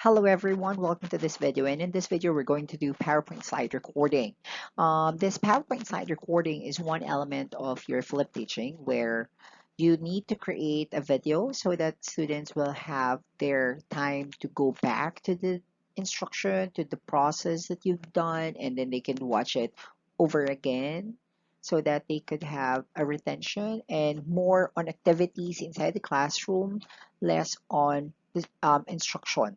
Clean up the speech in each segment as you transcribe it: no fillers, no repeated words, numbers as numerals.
Hello everyone, welcome to this video. And in this video, we're going to do PowerPoint slide recording. This PowerPoint slide recording is one element of your flip teaching where you need to create a video so that students will have their time to go back to the instruction, to the process that you've done, and then they can watch it over again so that they could have a retention and more on activities inside the classroom, less on instruction.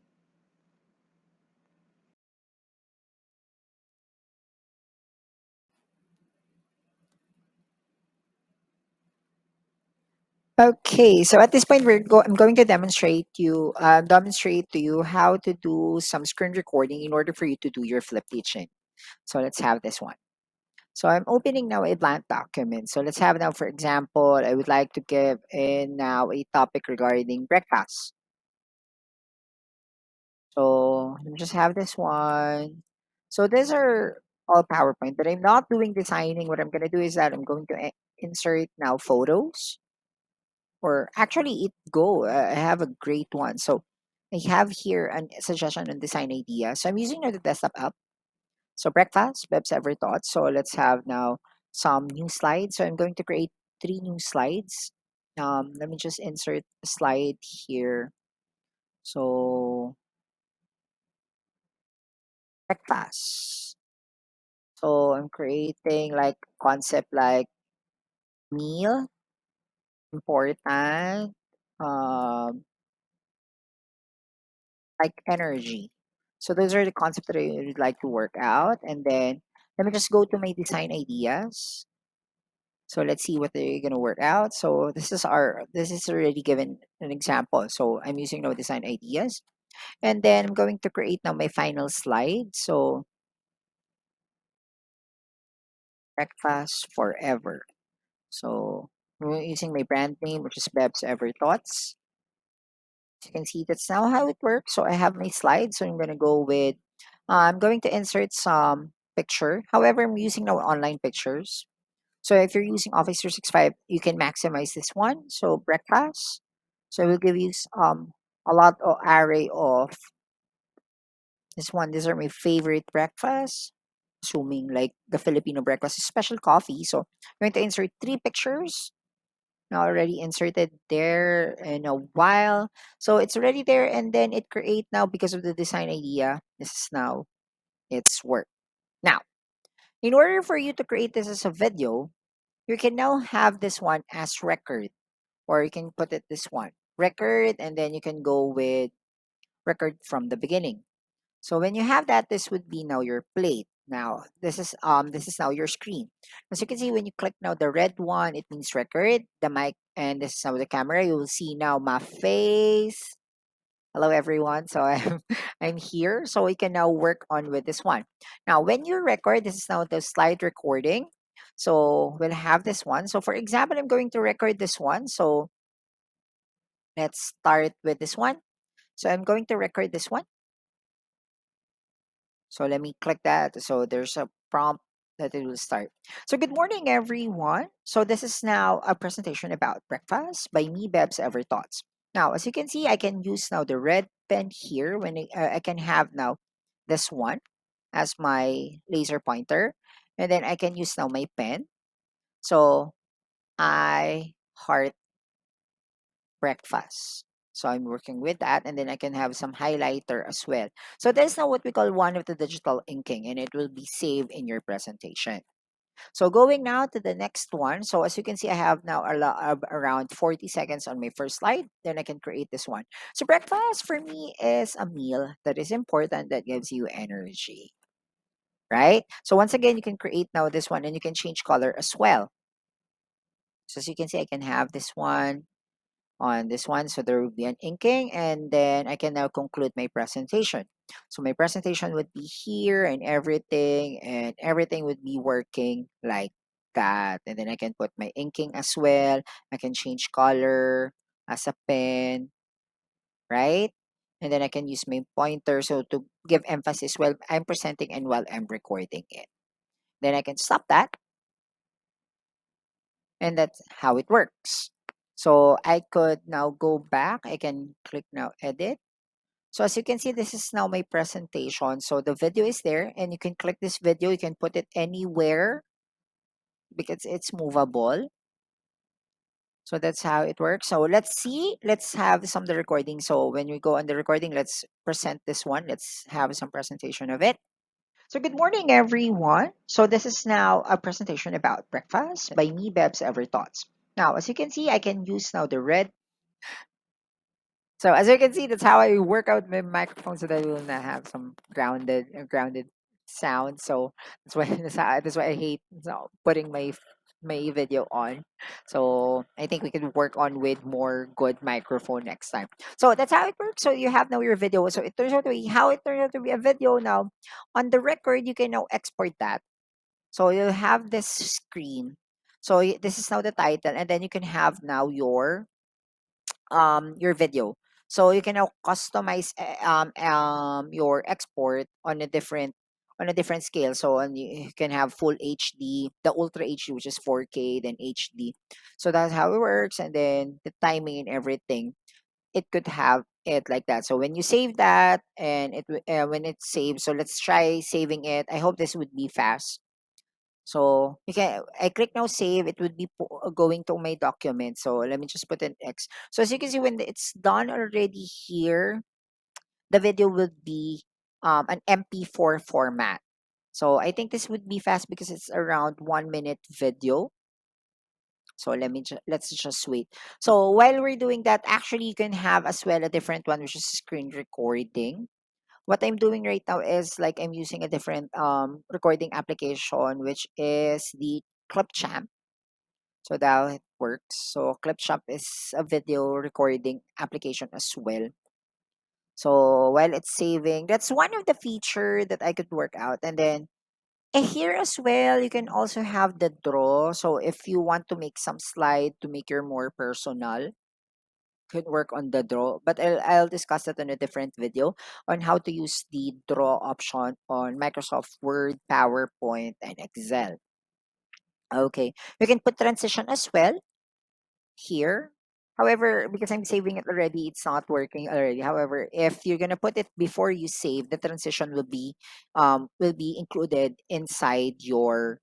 Okay, so at this point, I'm going to demonstrate to you how to do some screen recording in order for you to do your flip teaching. So let's have this one. So I'm opening now a blank document. So let's have now, for example, I would like to give in now a topic regarding breakfast. So let me just have this one. So these are all PowerPoint, but I'm not doing designing. What I'm going to do is that I'm going to insert now photos. Or actually it go I have a great one. So I have here a suggestion on design idea. So I'm using now the desktop app. So breakfast, Bebs ever thoughts. So let's have now some new slides. So I'm going to create 3 new slides. Let me just insert a slide here. So breakfast. So I'm creating like concept like meal, important, um, like energy. So those are the concepts that I would like to work out. And then let me just go to my design ideas. So let's see what they're gonna work out. So this is already given an example. So I'm using no design ideas. And then I'm going to create now my final slide. So breakfast forever. So we're using my brand name, which is Bebs Ever Thoughts. As you can see, that's now how it works. So I have my slide. So I'm gonna go with I'm going to insert some picture. However, I'm using now online pictures. So if you're using Office 365, you can maximize this one. So breakfast. So it will give you a lot of array of this one. These are my favorite breakfasts. Assuming like the Filipino breakfast, special coffee. So I'm going to insert 3 pictures. Now already inserted there in a while. So it's already there, and then it create now because of the design idea. This is now its work. Now, in order for you to create this as a video, you can now have this one as record, or you can put it this one record, and then you can go with record from the beginning. So when you have that, this would be now your plate. Now this is now your screen. As you can see, when you click now the red one, it means record, the mic, and this is now the camera. You will see now my face. Hello everyone. So I'm I'm here. So we can now work on with this one. Now when you record, this is now the slide recording. So we'll have this one. So for example, I'm going to record this one. So let's start with this one. So I'm going to record this one. So let me click that. So there's a prompt that it will start. So good morning, everyone. So this is now a presentation about breakfast by me, Bebs Ever Thoughts. Now, as you can see, I can use now the red pen here when I can have now this one as my laser pointer. And then I can use now my pen. So I heart breakfast. So I'm working with that, and then I can have some highlighter as well. So that's now what we call one of the digital inking, and it will be saved in your presentation. So going now to the next one. So as you can see, I have now around 40 seconds on my first slide. Then I can create this one. So breakfast for me is a meal that is important that gives you energy, right? So once again, you can create now this one, and you can change color as well. So as you can see, I can have this one on this one. So there will be an inking, and then I can now conclude my presentation. So my presentation would be here and everything would be working like that. And then I can put my inking as well. I can change color as a pen, right? And then I can use my pointer so to give emphasis while I'm presenting and while I'm recording it. Then I can stop that, and that's how it works. So I could now go back. I can click now edit. So as you can see, this is now my presentation. So the video is there and you can click this video. You can put it anywhere because it's movable. So that's how it works. So let's see. Let's have some of the recording. So when we go on the recording, let's present this one. Let's have some presentation of it. So good morning, everyone. So this is now a presentation about breakfast by me, Bebs, Ever Thoughts. Now, as you can see, I can use now the red. So as you can see, that's how I work out my microphone so that we will not have some grounded sound. So that's why I hate putting my video on. So I think we can work on with more good microphone next time. So that's how it works. So you have now your video. So it turns out to be how it turns out to be a video now. On the record, you can now export that. So you'll have this screen. So this is now the title, and then you can have now your video. So you can now customize your export on a different scale. So and you can have full HD, the ultra HD, which is 4K, then HD. So that's how it works, and then the timing and everything. It could have it like that. So when you save that and when it's saved, so let's try saving it. I hope this would be fast. So you can I click now save, it would be going to my document. So let me just put an X. So as you can see, when it's done already here, the video will be an MP4 format. So I think this would be fast because it's around 1 minute video. So let's just wait. So while we're doing that, actually you can have as well a different one, which is screen recording. What I'm doing right now is like I'm using a different recording application, which is the Clipchamp. So that it works. So Clipchamp is a video recording application as well. So while it's saving, that's one of the feature that I could work out. And then here as well, you can also have the draw. So if you want to make some slide to make your more personal, could work on the draw. But I'll discuss that in a different video on how to use the draw option on Microsoft Word, PowerPoint, and Excel. Okay, you can put transition as well here. However, because I'm saving it already, it's not working already. However, if you're gonna put it before you save, the transition will be included inside your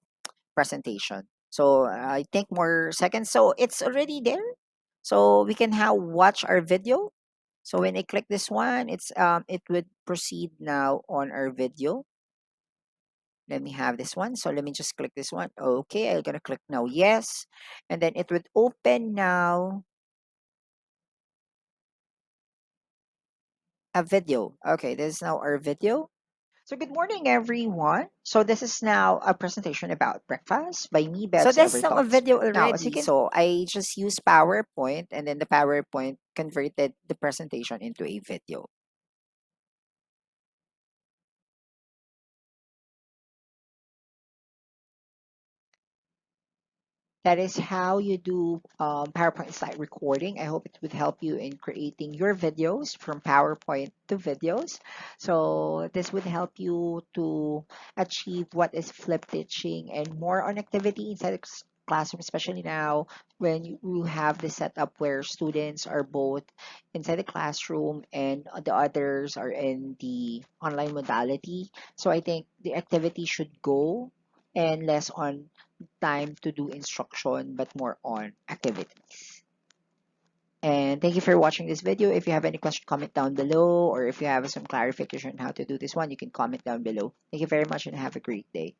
presentation. So I think more seconds. So it's already there. So we can now watch our video. So when I click this one, it would proceed now on our video. Let me have this one. So let me just click this one. Okay, I'm gonna click now yes. And then it would open now a video. Okay, this is now our video. So good morning, everyone. So this is now a presentation about breakfast by me, So Bebs that's Ever now a Thoughts. video Now, as you already. can, So so I just use PowerPoint, and then the PowerPoint converted the presentation into a video. That is how you do PowerPoint slide recording. I hope it would help you in creating your videos from PowerPoint to videos. So this would help you to achieve what is flip teaching and more on activity inside the classroom, especially now when you have the setup where students are both inside the classroom and the others are in the online modality. So I think the activity should go and less on time to do instruction but more on activities. And thank you for watching this video. If you have any question, comment down below, or if you have some clarification on how to do this one, you can comment down below. Thank you very much and have a great day.